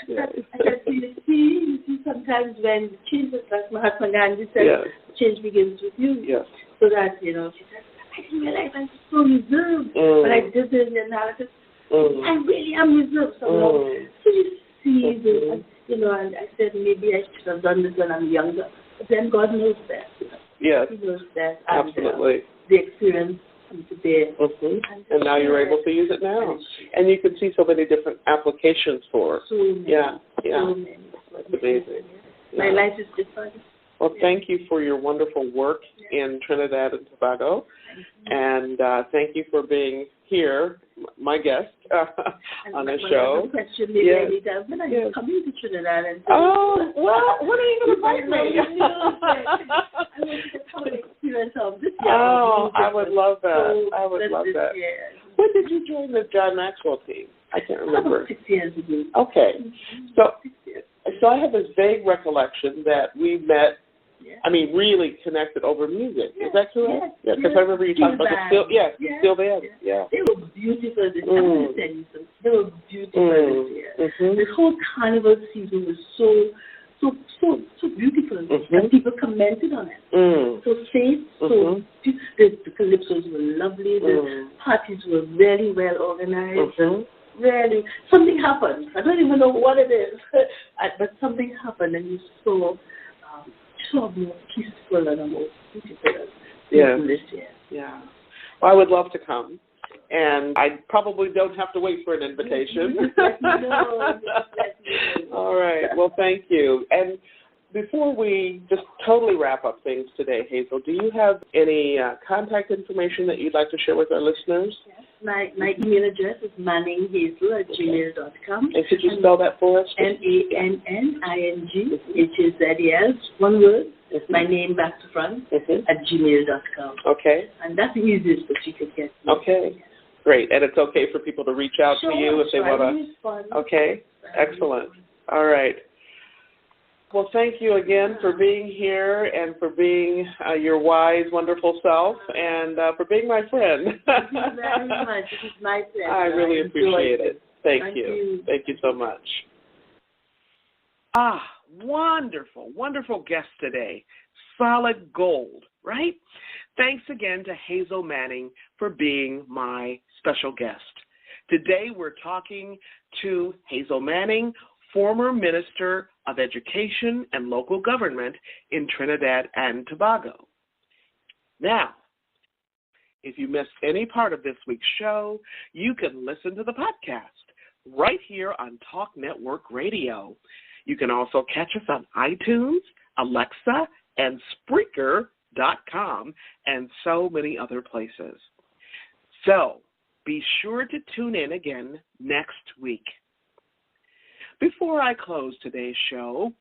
Yes. I said, you see, sometimes when change is like my husband Gandhi said, yes. change begins with you. Yes. So that, she said, I didn't realize I was so reserved. But I did the analysis. I really am reserved. So you see this, and I said maybe I should have done this when I'm younger. But then God knows best. Yes. He knows best. Absolutely. The experience comes to bear. And now you're able to use it now. And you can see so many different applications for it. So many. Yeah. So many. That's amazing. My life is different. Well, thank you for your wonderful work in Trinidad and Tobago. And thank you for being here, my guest, on the show. Question maybe I need to, when are you coming to Trinidad? And well, when are you going to invite me? I want to have an experience of this year. Oh, I would love that. So I would love that. Year. When did you join the John Maxwell team? I can't remember. About 6 years ago. Okay. So I have this vague recollection that we met, really connected over music. Is that correct? Yes. Because I remember you talking about the Still Band. Yeah. They were beautiful this year. I'm going to tell you something. They were beautiful this year. The whole carnival season was so beautiful. And people commented on it. So safe, the calypsos were lovely. The parties were really well organized. Really, something happened. I don't even know what it is, but something happened, and you saw more peaceful and more beautiful this year. Yeah. Well, I would love to come, and I probably don't have to wait for an invitation. All right. Well, thank you. And before we just totally wrap up things today, Hazel, do you have any contact information that you'd like to share with our listeners? Yes. My email address is manninghazel@gmail.com. And could you spell that for us? MANNING, HAZEL, one word, my name back to front, at gmail.com. Okay. And that's the easiest that you could get. Okay. Great. And it's okay for people to reach out to you if they want to. Okay. Excellent. All right. Well, thank you again for being here and for being your wise, wonderful self and for being my friend. Thank you very much. It is my pleasure. I really appreciate it. Thank you. Thank you so much. Wonderful, wonderful guest today. Solid gold, right? Thanks again to Hazel Manning for being my special guest. Today we're talking to Hazel Manning, former Minister of Education and Local Government in Trinidad and Tobago. Now, if you missed any part of this week's show, you can listen to the podcast right here on Talk Network Radio. You can also catch us on iTunes, Alexa, and Spreaker.com, and so many other places. So, be sure to tune in again next week. Before I close today's show,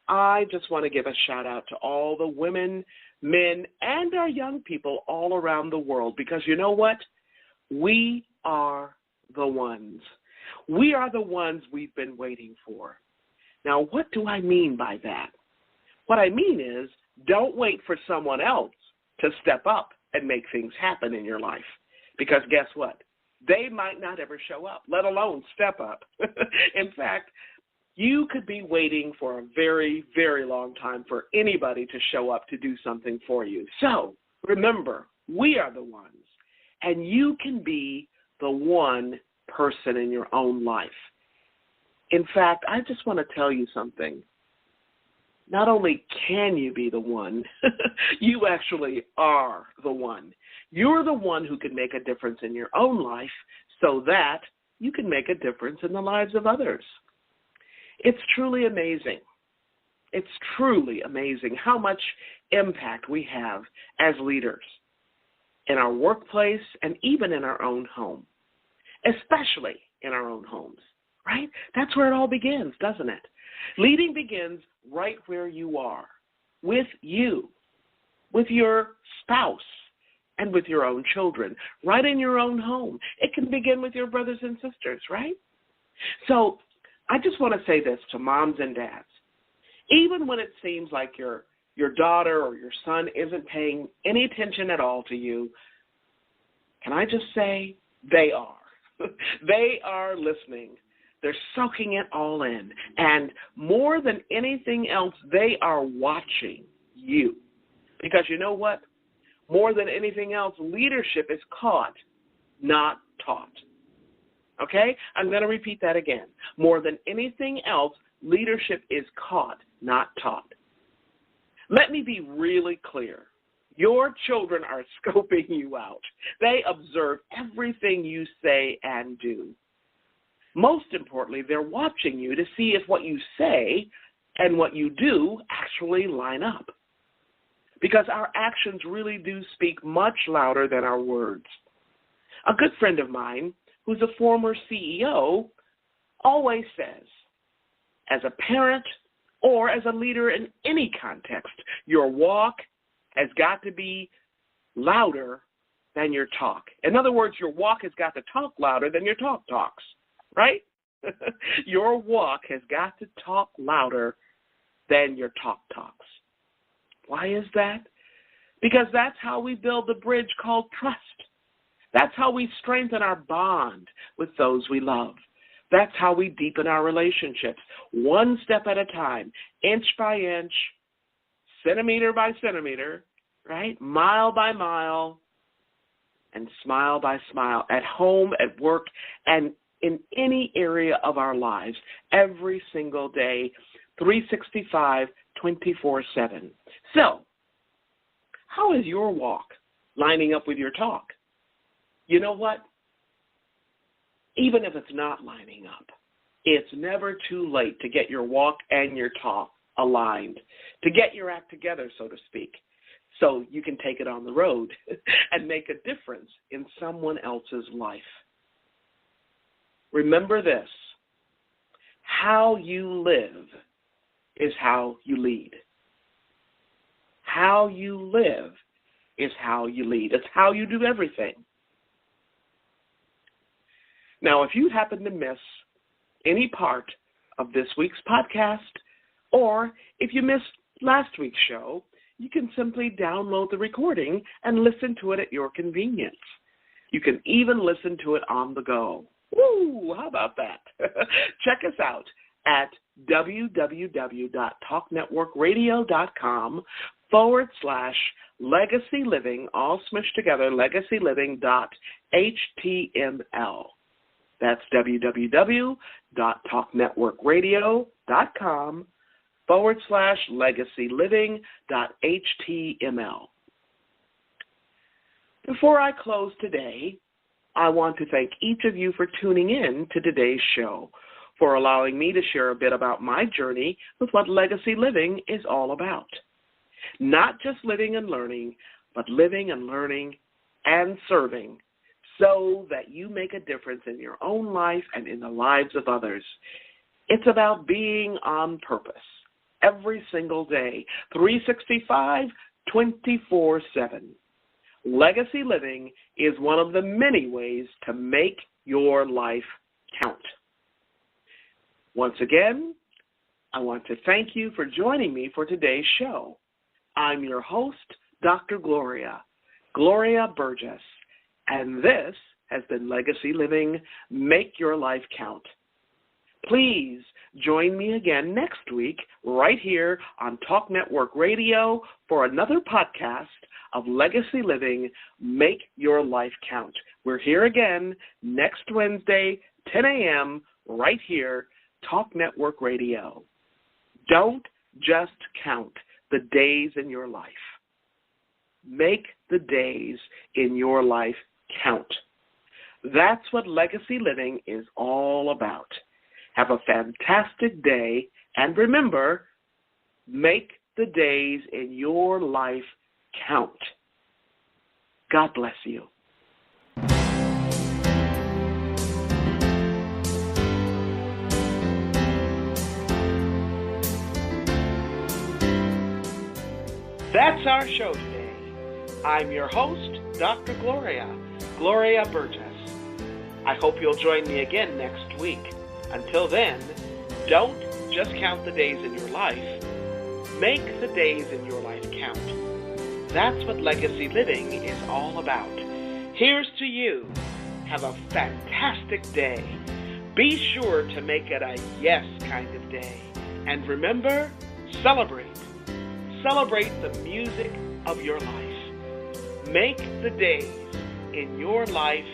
I just want to give a shout out to all the women, men, and our young people all around the world, because you know what? We are the ones. We are the ones we've been waiting for. Now, what do I mean by that? What I mean is, don't wait for someone else to step up and make things happen in your life, because guess what? They might not ever show up, let alone step up. In fact, you could be waiting for a very, very long time for anybody to show up to do something for you. So remember, we are the ones, and you can be the one person in your own life. In fact, I just want to tell you something. Not only can you be the one, you actually are the one. You're the one who can make a difference in your own life so that you can make a difference in the lives of others. It's truly amazing. It's truly amazing how much impact we have as leaders in our workplace and even in our own home, especially in our own homes, right? That's where it all begins, doesn't it? Leading begins right where you are, with you, with your spouse, and with your own children, right in your own home. It can begin with your brothers and sisters, right? So I just want to say this to moms and dads. Even when it seems like your daughter or your son isn't paying any attention at all to you, can I just say they are. They are listening They're soaking it all in. And more than anything else, they are watching you. Because you know what? More than anything else, leadership is caught, not taught. Okay? I'm going to repeat that again. More than anything else, leadership is caught, not taught. Let me be really clear. Your children are scoping you out. They observe everything you say and do. Most importantly, they're watching you to see if what you say and what you do actually line up. Because our actions really do speak much louder than our words. A good friend of mine, who's a former CEO, always says, as a parent or as a leader in any context, your walk has got to be louder than your talk. In other words, your walk has got to talk louder than your talk talks, right? Your walk has got to talk louder than your talk talks. Why is that? Because that's how we build the bridge called trust. That's how we strengthen our bond with those we love. That's how we deepen our relationships, one step at a time, inch by inch, centimeter by centimeter, right? Mile by mile, and smile by smile, at home, at work, and in any area of our lives, every single day, 365, 24/7. So, how is your walk lining up with your talk? You know what? Even if it's not lining up, it's never too late to get your walk and your talk aligned, to get your act together, so to speak, so you can take it on the road and make a difference in someone else's life. Remember this: how you live is how you lead. How you live is how you lead. It's how you do everything. Now, if you happen to miss any part of this week's podcast, or if you missed last week's show, you can simply download the recording and listen to it at your convenience. You can even listen to it on the go. Woo! How about that? Check us out at www.talknetworkradio.com/Legacy Living, all smushed together, legacyliving.html. That's www.talknetworkradio.com/legacyliving.html. Before I close today, I want to thank each of you for tuning in to today's show, for allowing me to share a bit about my journey with what legacy living is all about. Not just living and learning, but living and learning and serving, so that you make a difference in your own life and in the lives of others. It's about being on purpose every single day, 365, 24/7. Legacy living is one of the many ways to make your life count. Once again, I want to thank you for joining me for today's show. I'm your host, Dr. Gloria Burgess, and this has been Legacy Living, Make Your Life Count. Please join me again next week right here on Talk Network Radio for another podcast of Legacy Living, Make Your Life Count. We're here again next Wednesday, 10 a.m., right here, Talk Network Radio. Don't just count the days in your life. Make the days in your life count. That's what legacy living is all about. Have a fantastic day, and remember, make the days in your life count. God bless you. That's our show today. I'm your host, Dr. Gloria Burgess. I hope you'll join me again next week. Until then, don't just count the days in your life. Make the days in your life count. That's what legacy living is all about. Here's to you. Have a fantastic day. Be sure to make it a yes kind of day. And remember, celebrate. Celebrate the music of your life. Make the days in your life